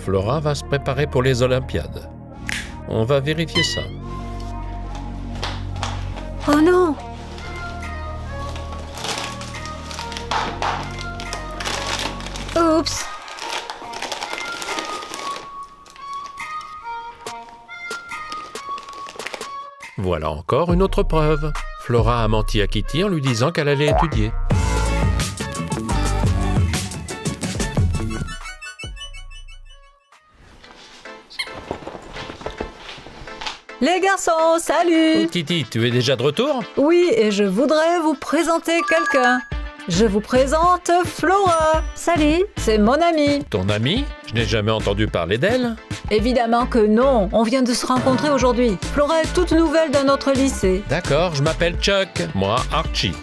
Flora va se préparer pour les Olympiades. On va vérifier ça. Oh non! Oups! Voilà encore une autre preuve. Flora a menti à Kitty en lui disant qu'elle allait étudier. Les garçons, salut! Kitty, tu es déjà de retour? Oui, et je voudrais vous présenter quelqu'un. Je vous présente Flora. Salut, c'est mon amie. Ton amie? Je n'ai jamais entendu parler d'elle. Évidemment que non, on vient de se rencontrer aujourd'hui. Flora est toute nouvelle dans notre lycée. D'accord, je m'appelle Chuck. Moi, Archie.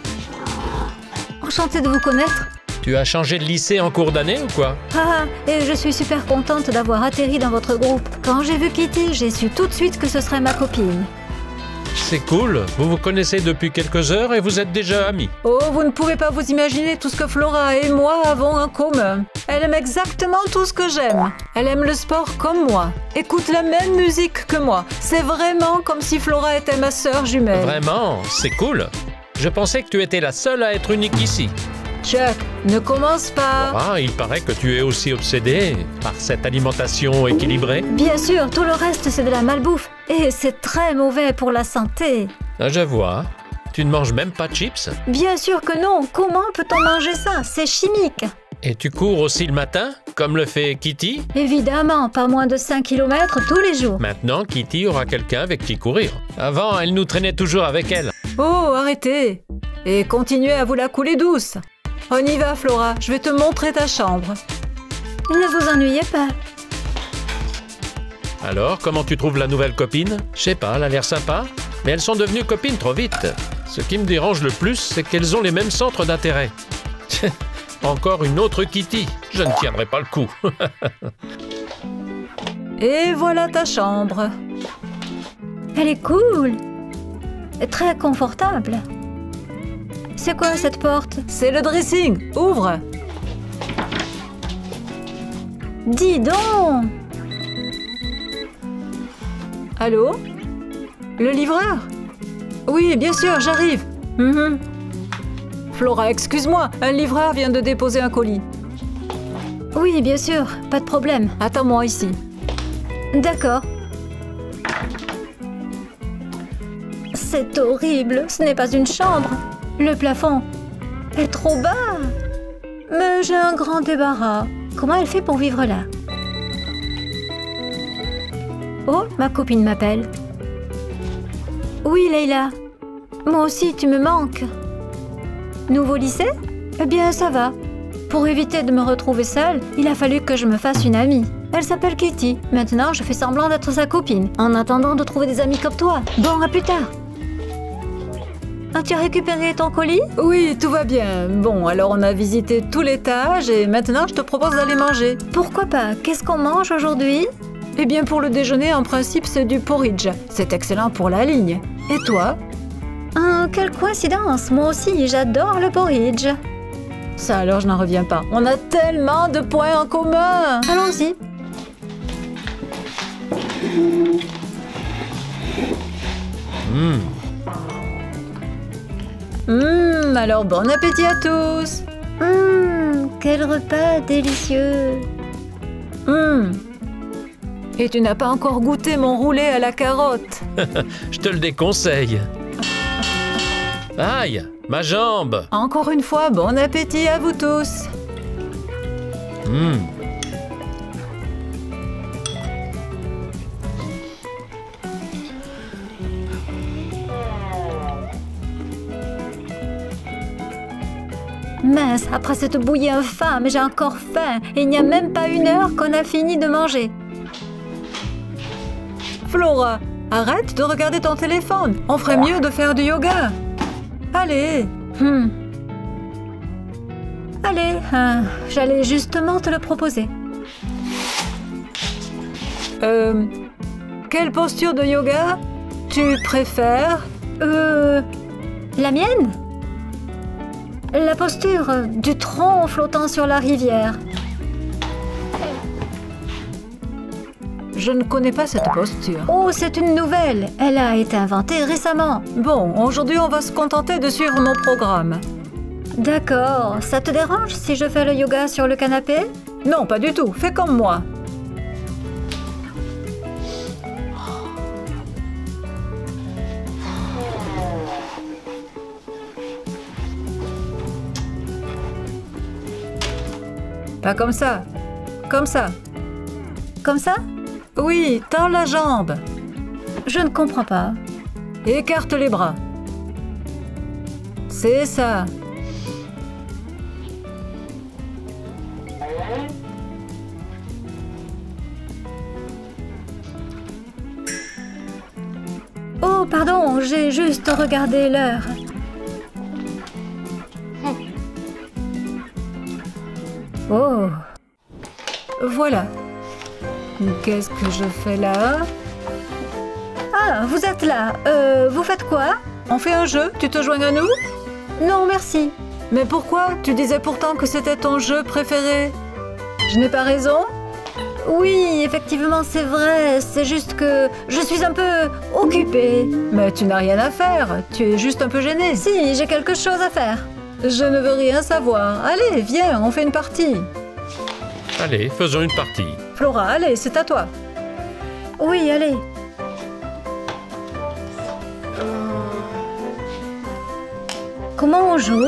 Enchantée de vous connaître. Tu as changé de lycée en cours d'année ou quoi? Ah, et je suis super contente d'avoir atterri dans votre groupe. Quand j'ai vu Kitty, j'ai su tout de suite que ce serait ma copine. C'est cool. Vous vous connaissez depuis quelques heures et vous êtes déjà amis. Oh, vous ne pouvez pas vous imaginer tout ce que Flora et moi avons en commun. Elle aime exactement tout ce que j'aime. Elle aime le sport comme moi. Écoute la même musique que moi. C'est vraiment comme si Flora était ma sœur jumelle. Vraiment? C'est cool. Je pensais que tu étais la seule à être unique ici. Chuck, ne commence pas. Ah, il paraît que tu es aussi obsédé par cette alimentation équilibrée. Bien sûr, tout le reste c'est de la malbouffe. Et c'est très mauvais pour la santé. Ah, je vois. Tu ne manges même pas de chips? Bien sûr que non. Comment peut-on manger ça? C'est chimique. Et tu cours aussi le matin, comme le fait Kitty? Évidemment, pas moins de 5 km tous les jours. Maintenant, Kitty aura quelqu'un avec qui courir. Avant, elle nous traînait toujours avec elle. Oh, arrêtez. Et continuez à vous la couler douce. On y va, Flora. Je vais te montrer ta chambre. Ne vous ennuyez pas. Alors, comment tu trouves la nouvelle copine? Je sais pas, elle a l'air sympa, mais elles sont devenues copines trop vite. Ce qui me dérange le plus, c'est qu'elles ont les mêmes centres d'intérêt. Encore une autre Kitty. Je ne tiendrai pas le coup. Et voilà ta chambre. Elle est cool. Très confortable. C'est quoi cette porte? C'est le dressing. Ouvre. Dis donc. Allô? Le livreur? Oui, bien sûr, j'arrive. Flora, excuse-moi, un livreur vient de déposer un colis. Oui, bien sûr, pas de problème. Attends-moi ici. D'accord. C'est horrible, ce n'est pas une chambre. Le plafond est trop bas. Mais j'ai un grand débarras. Comment elle fait pour vivre là? Oh, ma copine m'appelle. Oui, Leila. Moi aussi, tu me manques. Nouveau lycée? Eh bien, ça va. Pour éviter de me retrouver seule, il a fallu que je me fasse une amie. Elle s'appelle Kitty. Maintenant, je fais semblant d'être sa copine, en attendant de trouver des amis comme toi. Bon, à plus tard. Ah, tu as récupéré ton colis? Oui, tout va bien. Bon, alors on a visité tout l'étage et maintenant je te propose d'aller manger. Pourquoi pas? Qu'est-ce qu'on mange aujourd'hui? Eh bien, pour le déjeuner, en principe, c'est du porridge. C'est excellent pour la ligne. Et toi? Quelle coïncidence! Moi aussi, j'adore le porridge. Ça alors, je n'en reviens pas. On a tellement de points en commun! Allons-y. Alors bon appétit à tous! Quel repas délicieux! Et tu n'as pas encore goûté mon roulé à la carotte? Je te le déconseille. Aïe, ma jambe! Encore une fois, bon appétit à vous tous! Mince, après cette bouillie infâme, j'ai encore faim et il n'y a même pas une heure qu'on a fini de manger. Flora, arrête de regarder ton téléphone. On ferait mieux de faire du yoga. Allez. Allez, j'allais justement te le proposer. Quelle posture de yoga tu préfères? La mienne? La posture du tronc flottant sur la rivière. Je ne connais pas cette posture. Oh, c'est une nouvelle. Elle a été inventée récemment. Bon, aujourd'hui, on va se contenter de suivre mon programme. D'accord. Ça te dérange si je fais le yoga sur le canapé? Non, pas du tout. Fais comme moi. Pas comme ça. Comme ça. Comme ça? Oui, tends la jambe. Je ne comprends pas. Écarte les bras. C'est ça. Oh, pardon, j'ai juste regardé l'heure. Oh, Voilà. Qu'est-ce que je fais là? ah, vous êtes là. Vous faites quoi? On fait un jeu? Tu te joins à nous? Non, merci. Mais pourquoi? Tu disais pourtant que c'était ton jeu préféré. Je n'ai pas raison? Oui, effectivement, c'est vrai. C'est juste que je suis un peu occupée. Mais tu n'as rien à faire. Tu es juste un peu gênée. Si, j'ai quelque chose à faire. Je ne veux rien savoir. Allez, viens, on fait une partie. Allez, faisons une partie. Flora, allez, c'est à toi. Oui, allez. Comment on joue?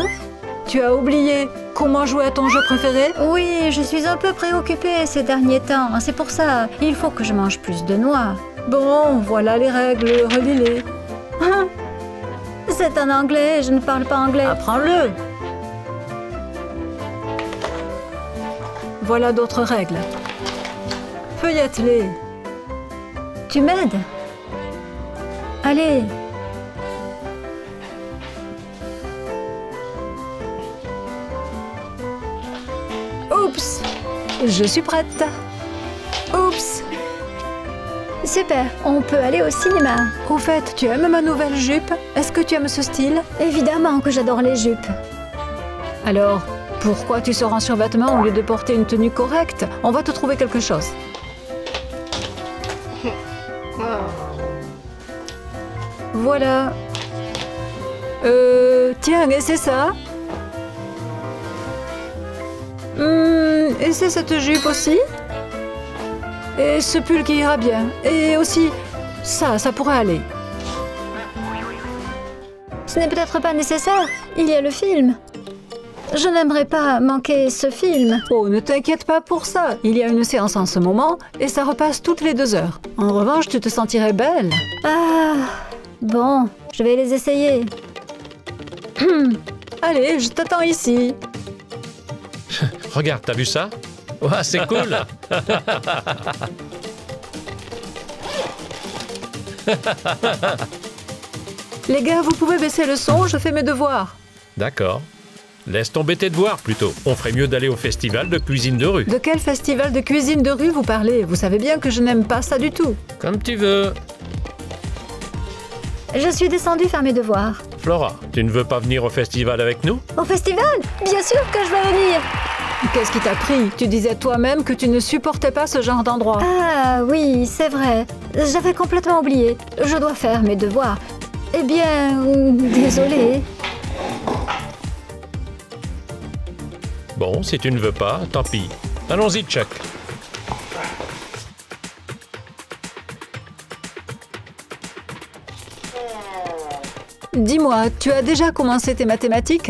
Tu as oublié comment jouer à ton jeu préféré? Oui, je suis un peu préoccupée ces derniers temps. C'est pour ça, il faut que je mange plus de noix. Bon, voilà les règles, relis-les. C'est en anglais, je ne parle pas anglais. Apprends-le. Voilà d'autres règles. Feuillette-les. Tu m'aides? Allez. Oups! Je suis prête. Oups! Super, on peut aller au cinéma. Au fait, tu aimes ma nouvelle jupe? Est-ce que tu aimes ce style? Évidemment que j'adore les jupes. Alors, pourquoi tu sors en survêtement au lieu de porter une tenue correcte? On va te trouver quelque chose. Voilà. Tiens, et c'est ça? Et c'est cette jupe aussi? Et ce pull qui ira bien. Et aussi, ça pourrait aller. Ce n'est peut-être pas nécessaire. Il y a le film. Je n'aimerais pas manquer ce film. Oh, ne t'inquiète pas pour ça. Il y a une séance en ce moment et ça repasse toutes les 2 heures. En revanche, tu te sentirais belle. Ah, bon, je vais les essayer. Allez, je t'attends ici. Regarde, t'as vu ça? Ouais, c'est cool. Les gars, vous pouvez baisser le son, je fais mes devoirs. D'accord. Laisse tomber tes devoirs, plutôt. On ferait mieux d'aller au festival de cuisine de rue. De quel festival de cuisine de rue vous parlez? Vous savez bien que je n'aime pas ça du tout. Comme tu veux. Je suis descendue faire mes devoirs. Flora, tu ne veux pas venir au festival avec nous? Au festival? Bien sûr que je vais venir. Qu'est-ce qui t'a pris? Tu disais toi-même que tu ne supportais pas ce genre d'endroit. Ah oui, c'est vrai. J'avais complètement oublié. Je dois faire mes devoirs. Eh bien, désolée. Bon, si tu ne veux pas, tant pis. Allons-y, Chuck. Dis-moi, tu as déjà commencé tes mathématiques?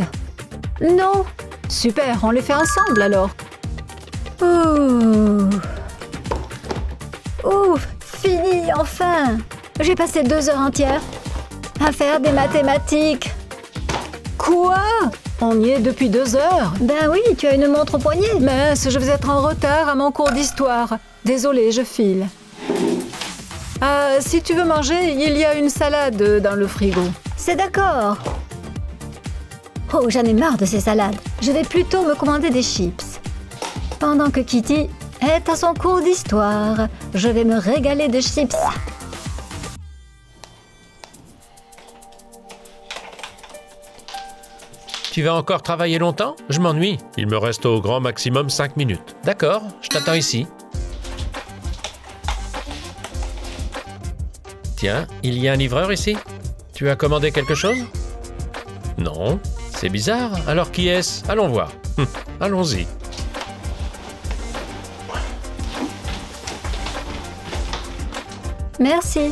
Non. Super, on les fait ensemble alors. Ouf, fini, enfin. J'ai passé 2 heures entières à faire des mathématiques. Quoi? On y est depuis 2 heures? Ben oui, tu as une montre au poignet. Mince, je vais être en retard à mon cours d'histoire. Désolée, je file. Ah, si tu veux manger, il y a une salade dans le frigo. C'est d'accord. Oh, j'en ai marre de ces salades. Je vais plutôt me commander des chips. Pendant que Kitty est à son cours d'histoire, je vais me régaler de chips. Tu vas encore travailler longtemps? Je m'ennuie. Il me reste au grand maximum 5 minutes. D'accord, je t'attends ici. Tiens, il y a un livreur ici? Tu as commandé quelque chose? Non, c'est bizarre. Alors qui est-ce? Allons voir. Allons-y. Merci.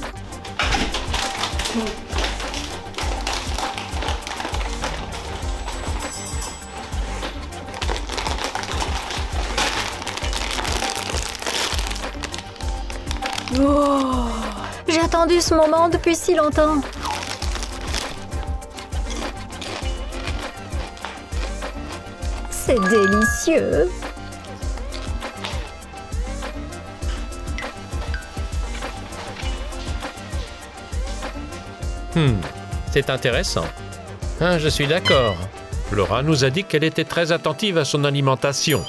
Oh, j'ai attendu ce moment depuis si longtemps. C'est délicieux. C'est intéressant. Ah, je suis d'accord. Flora nous a dit qu'elle était très attentive à son alimentation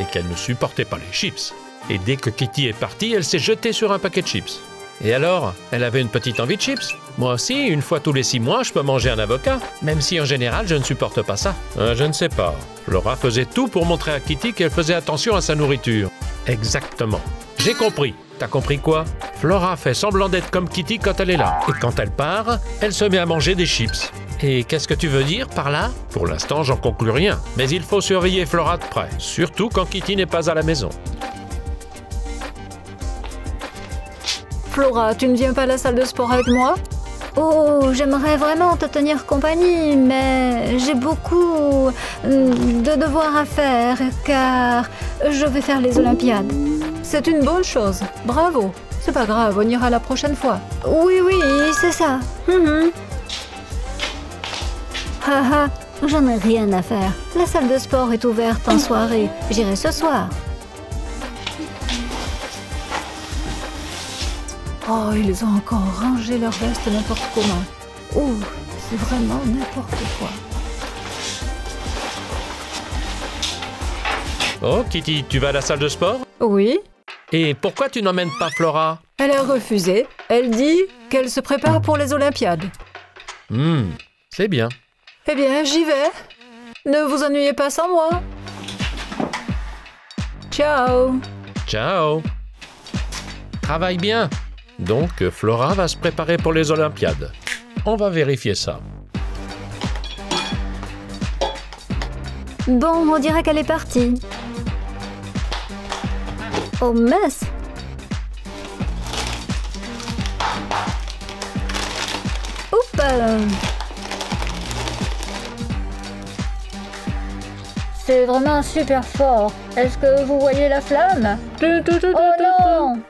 et qu'elle ne supportait pas les chips. Et dès que Kitty est partie, elle s'est jetée sur un paquet de chips. Et alors, elle avait une petite envie de chips. Moi aussi, une fois tous les 6 mois, je peux manger un avocat. Même si en général, je ne supporte pas ça. Je ne sais pas. Flora faisait tout pour montrer à Kitty qu'elle faisait attention à sa nourriture. Exactement. J'ai compris. T'as compris quoi? Flora fait semblant d'être comme Kitty quand elle est là. Et quand elle part, elle se met à manger des chips. Et qu'est-ce que tu veux dire par là? Pour l'instant, j'en conclus rien. Mais il faut surveiller Flora de près. Surtout quand Kitty n'est pas à la maison. Flora, tu ne viens pas à la salle de sport avec moi? Oh, j'aimerais vraiment te tenir compagnie, mais j'ai beaucoup de devoirs à faire car je vais faire les Olympiades. C'est une bonne chose. Bravo. C'est pas grave, on ira la prochaine fois. Oui, c'est ça. Haha, j'en ai rien à faire. La salle de sport est ouverte en soirée. J'irai ce soir. Oh, ils ont encore rangé leur veste n'importe comment. Oh, c'est vraiment n'importe quoi. Oh, Kitty, tu vas à la salle de sport? Oui. Et pourquoi tu n'emmènes pas Flora? Elle a refusé. Elle dit qu'elle se prépare pour les Olympiades. C'est bien. Eh bien, j'y vais. Ne vous ennuyez pas sans moi. Ciao. Ciao. Travaille bien. Donc, Flora va se préparer pour les Olympiades. On va vérifier ça. Bon, on dirait qu'elle est partie. Oh mince! Oups! C'est vraiment super fort. Est-ce que vous voyez la flamme? Oh non!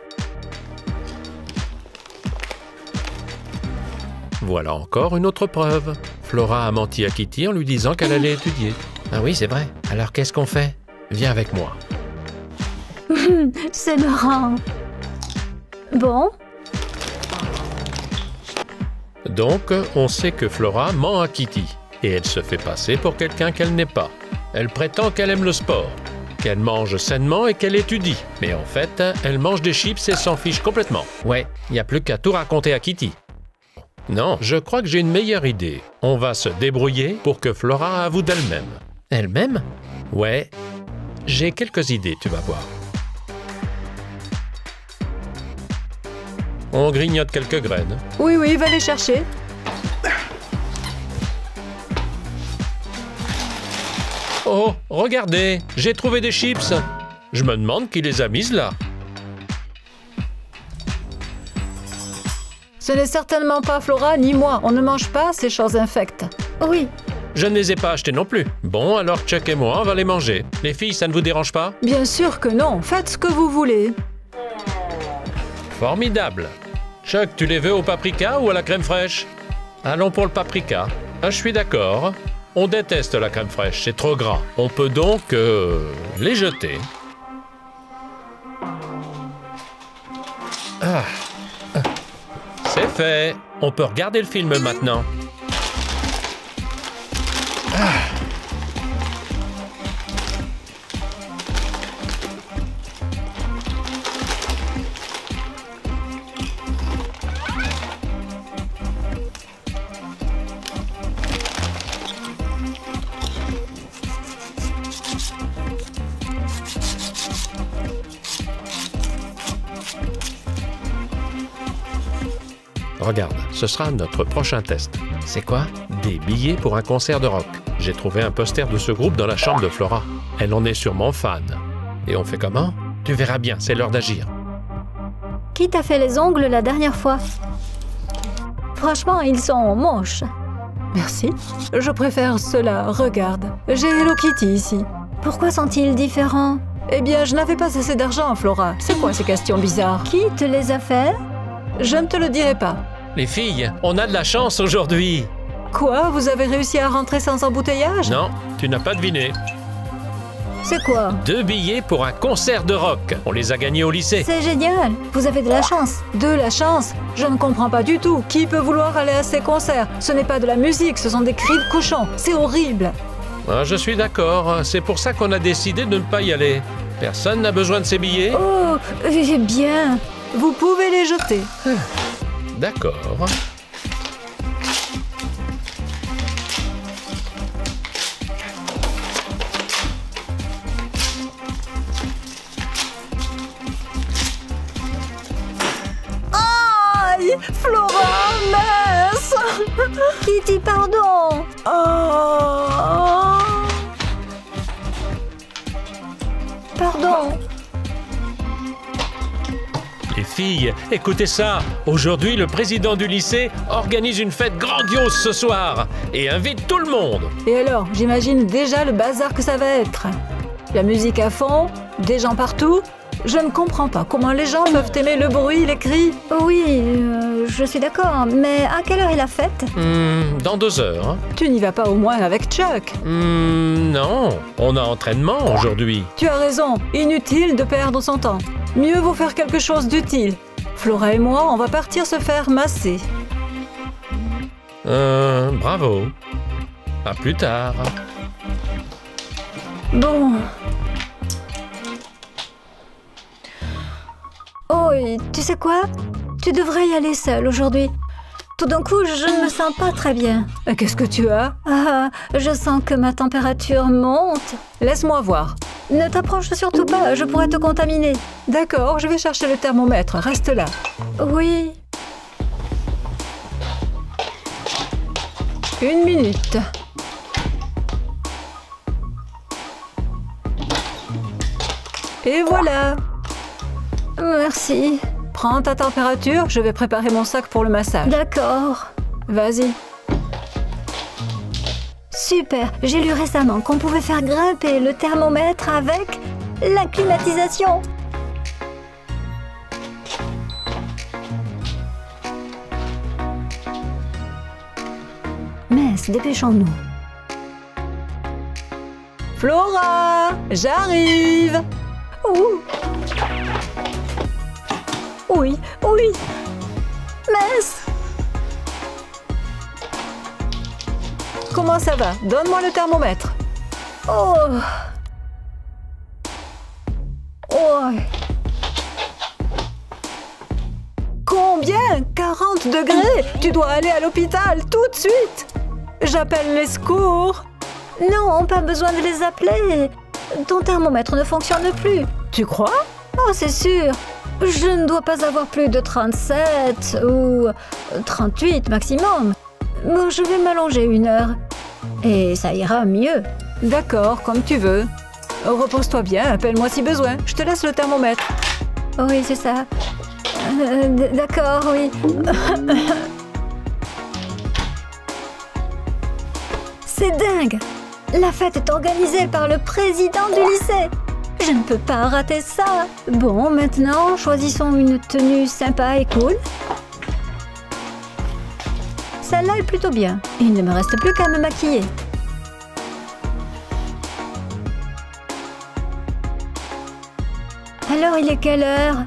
Voilà encore une autre preuve. Flora a menti à Kitty en lui disant qu'elle allait étudier. Ah oui, c'est vrai. Alors qu'est-ce qu'on fait? Viens avec moi. C'est marrant. Bon. Donc, on sait que Flora ment à Kitty. Et elle se fait passer pour quelqu'un qu'elle n'est pas. Elle prétend qu'elle aime le sport, qu'elle mange sainement et qu'elle étudie. Mais en fait, elle mange des chips et s'en fiche complètement. Ouais, il n'y a plus qu'à tout raconter à Kitty. Non, je crois que j'ai une meilleure idée. On va se débrouiller pour que Flora avoue d'elle-même. Elle-même? Ouais, j'ai quelques idées, tu vas voir. On grignote quelques graines. Oui, va les chercher. Oh, regardez, j'ai trouvé des chips. Je me demande qui les a mises là. Ce n'est certainement pas Flora ni moi. On ne mange pas ces choses infectes. Oui. Je ne les ai pas achetées non plus. Bon, alors Chuck et moi, on va les manger. Les filles, ça ne vous dérange pas? Bien sûr que non. Faites ce que vous voulez. Formidable. Chuck, tu les veux au paprika ou à la crème fraîche? Allons pour le paprika. Ah, je suis d'accord. On déteste la crème fraîche, c'est trop gras. On peut donc les jeter. C'est fait. On peut regarder le film maintenant. Regarde, ce sera notre prochain test. C'est quoi? Des billets pour un concert de rock. J'ai trouvé un poster de ce groupe dans la chambre de Flora. Elle en est sûrement fan. Et on fait comment? Tu verras bien, c'est l'heure d'agir. Qui t'a fait les ongles la dernière fois? Franchement, ils sont moches. Merci. Je préfère cela. Regarde, j'ai Hello Kitty ici. Pourquoi sont-ils différents? Eh bien, je n'avais pas assez d'argent, Flora. C'est quoi ces questions bizarres? Qui te les a fait? Je ne te le dirai pas. Les filles, on a de la chance aujourd'hui. Quoi? Vous avez réussi à rentrer sans embouteillage? Non, tu n'as pas deviné. C'est quoi? 2 billets pour un concert de rock. On les a gagnés au lycée. C'est génial. Vous avez de la chance. De la chance? Je ne comprends pas du tout. Qui peut vouloir aller à ces concerts? Ce n'est pas de la musique, ce sont des cris de cochons. C'est horrible. Ah, je suis d'accord. C'est pour ça qu'on a décidé de ne pas y aller. Personne n'a besoin de ces billets? Oh, bien. Vous pouvez les jeter. D'accord. Aïe! Flora, mince! Kitty, pardon. Oh! Pardon. Les filles, écoutez ça. Aujourd'hui, le président du lycée organise une fête grandiose ce soir et invite tout le monde. Et alors, j'imagine déjà le bazar que ça va être. La musique à fond, des gens partout. Je ne comprends pas comment les gens peuvent aimer le bruit, les cris. Oui, je suis d'accord. Mais à quelle heure est la fête? Dans 2 heures. Tu n'y vas pas au moins avec Chuck? Non, on a entraînement aujourd'hui. Tu as raison, inutile de perdre son temps. Mieux vaut faire quelque chose d'utile. Flora et moi, on va partir se faire masser. Bravo. À plus tard. Bon. Oh, et tu sais quoi? Tu devrais y aller seule aujourd'hui. Tout d'un coup, je ne me sens pas très bien. Qu'est-ce que tu as? Ah, je sens que ma température monte. Laisse-moi voir. Ne t'approche surtout pas, je pourrais te contaminer. D'accord, je vais chercher le thermomètre. Reste là. Oui. 1 minute. Et voilà. Merci. Prends ta température, je vais préparer mon sac pour le massage. D'accord. Vas-y. Super, j'ai lu récemment qu'on pouvait faire grimper le thermomètre avec la climatisation. Mince, dépêchons-nous. Flora, j'arrive. Ouh. Oui, oui. Mince. Comment ça va? Donne-moi le thermomètre. Oh. Oh. Combien? 40 degrés? Tu dois aller à l'hôpital tout de suite. J'appelle les secours. Non, pas besoin de les appeler. Ton thermomètre ne fonctionne plus. Tu crois? Oh, c'est sûr. Je ne dois pas avoir plus de 37 ou 38 maximum. Bon, je vais m'allonger 1 heure. Et ça ira mieux. D'accord, comme tu veux. Repose-toi bien, appelle-moi si besoin. Je te laisse le thermomètre. Oui, c'est ça. D'accord, oui. C'est dingue! La fête est organisée par le président du lycée. Je ne peux pas rater ça. Bon, maintenant, choisissons une tenue sympa et cool. Celle-là est plutôt bien. Il ne me reste plus qu'à me maquiller. Alors, il est quelle heure?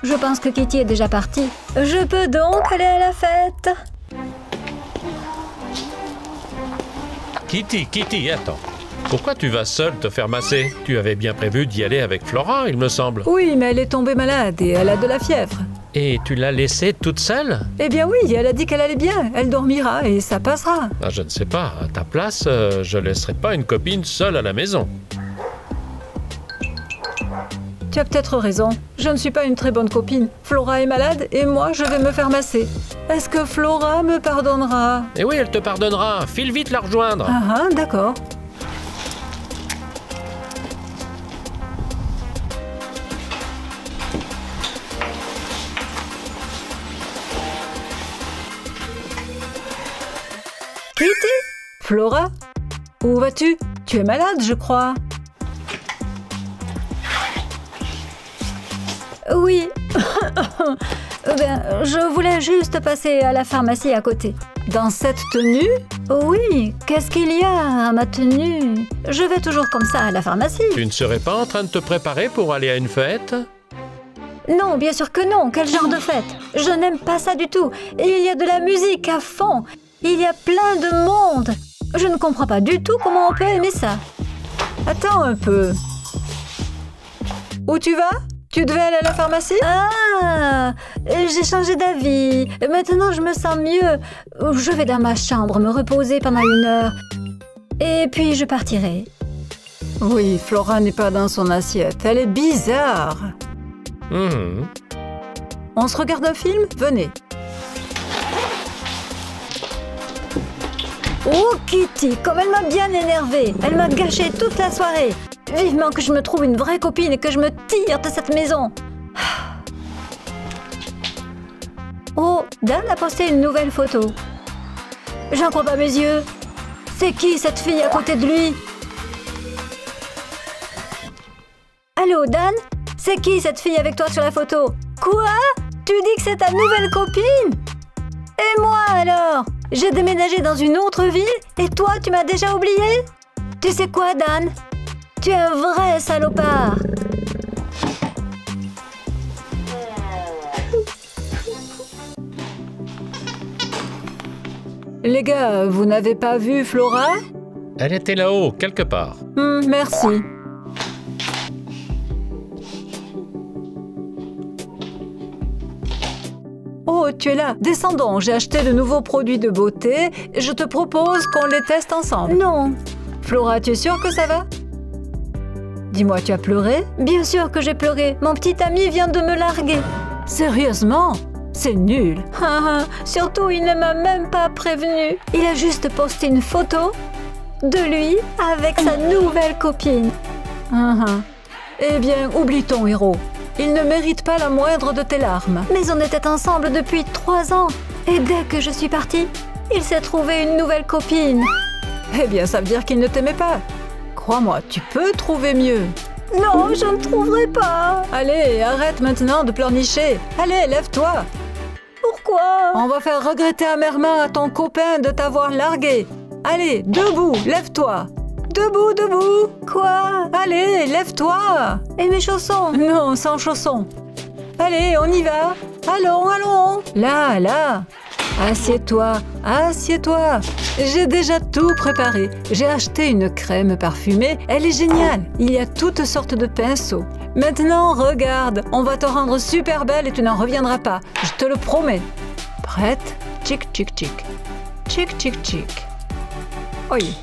Je pense que Kitty est déjà partie. Je peux donc aller à la fête? Kitty, attends. Pourquoi tu vas seule te faire masser? Tu avais bien prévu d'y aller avec Flora, il me semble. Oui, mais elle est tombée malade et elle a de la fièvre. Et tu l'as laissée toute seule? Eh bien oui, elle a dit qu'elle allait bien. Elle dormira et ça passera. Ah, je ne sais pas. À ta place, je laisserai pas une copine seule à la maison. tu as peut-être raison. Je ne suis pas une très bonne copine. Flora est malade et moi, je vais me faire masser. Est-ce que Flora me pardonnera? Eh oui, elle te pardonnera. File vite la rejoindre. Ah, d'accord. Kitty? Flora? Où vas-tu? Tu es malade, je crois. Oui. Je voulais juste passer à la pharmacie à côté. Dans cette tenue? Oui, qu'est-ce qu'il y a à ma tenue? Je vais toujours comme ça à la pharmacie. Tu ne serais pas en train de te préparer pour aller à une fête? Non, bien sûr que non. Quel genre de fête? Je n'aime pas ça du tout. Il y a de la musique à fond. Il y a plein de monde. Je ne comprends pas du tout comment on peut aimer ça. Attends un peu. Où tu vas? Tu devais aller à la pharmacie? Ah, j'ai changé d'avis. Maintenant, je me sens mieux. Je vais dans ma chambre me reposer pendant 1 heure. Et puis, je partirai. Oui, Flora n'est pas dans son assiette. Elle est bizarre. On se regarde un film? Venez. Oh, Kitty, comme elle m'a bien énervée. Elle m'a gâché toute la soirée. Vivement que je me trouve une vraie copine et que je me tire de cette maison. Oh, Dan a posté une nouvelle photo. J'en crois pas mes yeux. C'est qui cette fille à côté de lui? Allô, Dan? C'est qui cette fille avec toi sur la photo? Quoi? Tu dis que c'est ta nouvelle copine? Et moi alors? J'ai déménagé dans une autre ville et toi, tu m'as déjà oublié? Tu sais quoi, Dan? Tu es un vrai salopard. Les gars, vous n'avez pas vu Flora? Elle était là-haut, quelque part. Merci. Oh, tu es là. Descendons, j'ai acheté de nouveaux produits de beauté. Je te propose qu'on les teste ensemble. Non. Flora, tu es sûre que ça va? Dis-moi, tu as pleuré? Bien sûr que j'ai pleuré. Mon petit ami vient de me larguer. Sérieusement? C'est nul. Surtout, il ne m'a même pas prévenu. Il a juste posté une photo de lui avec sa nouvelle copine. Eh bien, oublie ton héros. Il ne mérite pas la moindre de tes larmes. Mais on était ensemble depuis 3 ans. Et dès que je suis partie, il s'est trouvé une nouvelle copine. Eh bien, ça veut dire qu'il ne t'aimait pas. Crois-moi, tu peux trouver mieux. Non, je ne trouverai pas. Allez, arrête maintenant de pleurnicher. Allez, lève-toi. Pourquoi? On va faire regretter amèrement à ton copain de t'avoir largué. Allez, debout, lève-toi. Debout, debout. Quoi? Allez, lève-toi. Et mes chaussons? Non, sans chaussons. Allez, on y va. Allons, allons. Là, là. Assieds-toi, assieds-toi. J'ai déjà tout préparé. J'ai acheté une crème parfumée. Elle est géniale. Il y a toutes sortes de pinceaux. Maintenant, regarde. On va te rendre super belle et tu n'en reviendras pas. Je te le promets. Prête? Tchic, tchic, tchic. Tchic, tchic, tchic. Oui.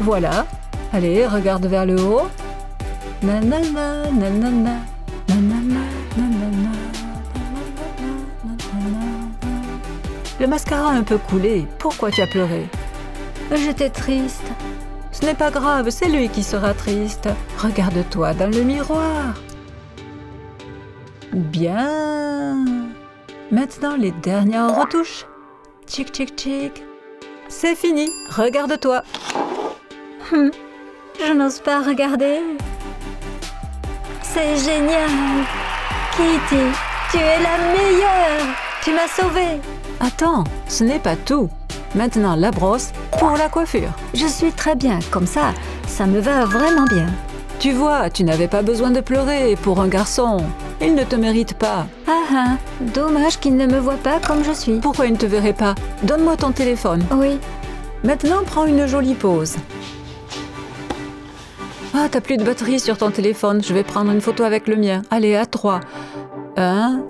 Voilà. Allez, regarde vers le haut. Nanana, nanana, nanana, nanana. Le mascara a un peu coulé. Pourquoi tu as pleuré? J'étais triste. Ce n'est pas grave, c'est lui qui sera triste. Regarde-toi dans le miroir. Bien. Maintenant, les dernières retouches. Tchic, tchic, tchic. C'est fini. Regarde-toi. Je n'ose pas regarder. C'est génial. Kitty, tu es la meilleure. Tu m'as sauvée. Attends, ce n'est pas tout. Maintenant, la brosse pour la coiffure. Je suis très bien, comme ça me va vraiment bien. Tu vois, tu n'avais pas besoin de pleurer pour un garçon. Il ne te mérite pas. Dommage qu'il ne me voit pas comme je suis. Pourquoi il ne te verrait pas? Donne-moi ton téléphone. Oui. Maintenant, prends une jolie pause. Ah, t'as plus de batterie sur ton téléphone. Je vais prendre une photo avec le mien. Allez, à 3. 1,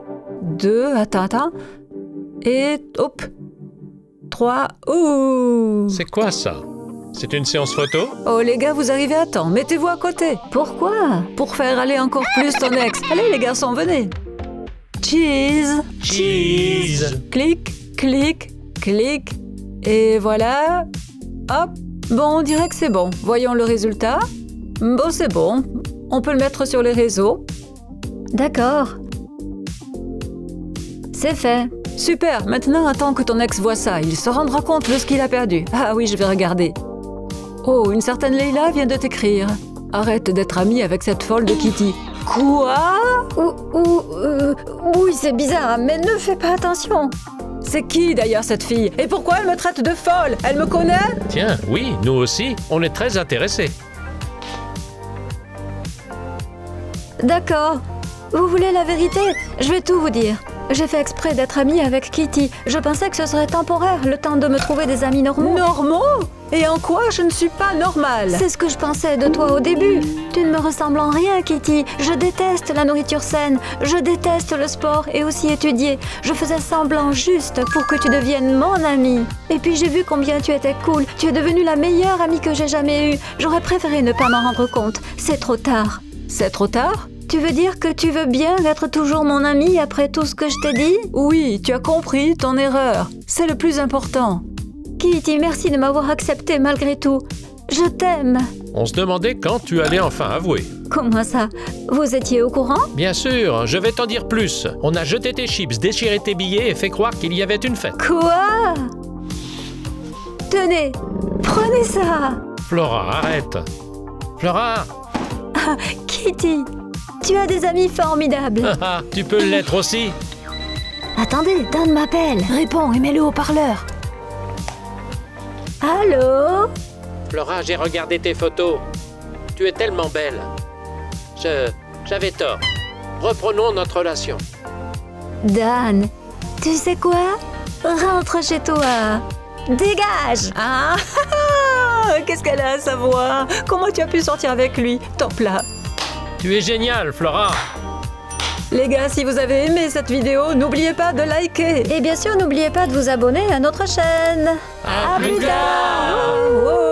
2, attends. Et hop. 3, ouh! C'est quoi ça? C'est une séance photo? Oh les gars, vous arrivez à temps, mettez-vous à côté. Pourquoi? Pour faire aller encore plus ton ex. Allez les garçons, venez. Cheese. Cheese. Clic, clic, clic. Et voilà. Hop. Bon, on dirait que c'est bon. Voyons le résultat. Bon, c'est bon. On peut le mettre sur les réseaux. D'accord. C'est fait. Super. Maintenant, attends que ton ex voit ça. Il se rendra compte de ce qu'il a perdu. Ah oui, je vais regarder. Oh, une certaine Leila vient de t'écrire. Arrête d'être amie avec cette folle de Kitty. Quoi? Oui, c'est bizarre, mais ne fais pas attention. C'est qui d'ailleurs cette fille? Et pourquoi elle me traite de folle? Elle me connaît? Tiens, oui, nous aussi, on est très intéressés. D'accord. Vous voulez la vérité? Je vais tout vous dire. J'ai fait exprès d'être amie avec Kitty. Je pensais que ce serait temporaire, le temps de me trouver des amis normaux. Normaux? Et en quoi je ne suis pas normale? C'est ce que je pensais de toi au début. Tu ne me ressembles en rien, Kitty. Je déteste la nourriture saine. Je déteste le sport et aussi étudier. Je faisais semblant juste pour que tu deviennes mon amie. Et puis j'ai vu combien tu étais cool. Tu es devenue la meilleure amie que j'ai jamais eue. J'aurais préféré ne pas m'en rendre compte. C'est trop tard. C'est trop tard? Tu veux dire que tu veux bien être toujours mon amie après tout ce que je t'ai dit? Oui, tu as compris ton erreur. C'est le plus important. Kitty, merci de m'avoir accepté malgré tout. Je t'aime. On se demandait quand tu allais enfin avouer. Comment ça? Vous étiez au courant? Bien sûr, je vais t'en dire plus. On a jeté tes chips, déchiré tes billets et fait croire qu'il y avait une fête. Quoi? Tenez, prenez ça. Flora, arrête. Flora! Ah, Kitty, tu as des amis formidables. Tu peux l'être aussi. Attendez, Dan m'appelle. Réponds et mets-le au parleur. Allô? Flora, j'ai regardé tes photos. Tu es tellement belle. J'avais tort. Reprenons notre relation. Dan, tu sais quoi? Rentre chez toi. Dégage! Ah, qu'est-ce qu'elle a à savoir? Comment tu as pu sortir avec lui? Top là. Tu es géniale, Flora. Les gars, si vous avez aimé cette vidéo, n'oubliez pas de liker. Et bien sûr, n'oubliez pas de vous abonner à notre chaîne. À plus tard. Wow.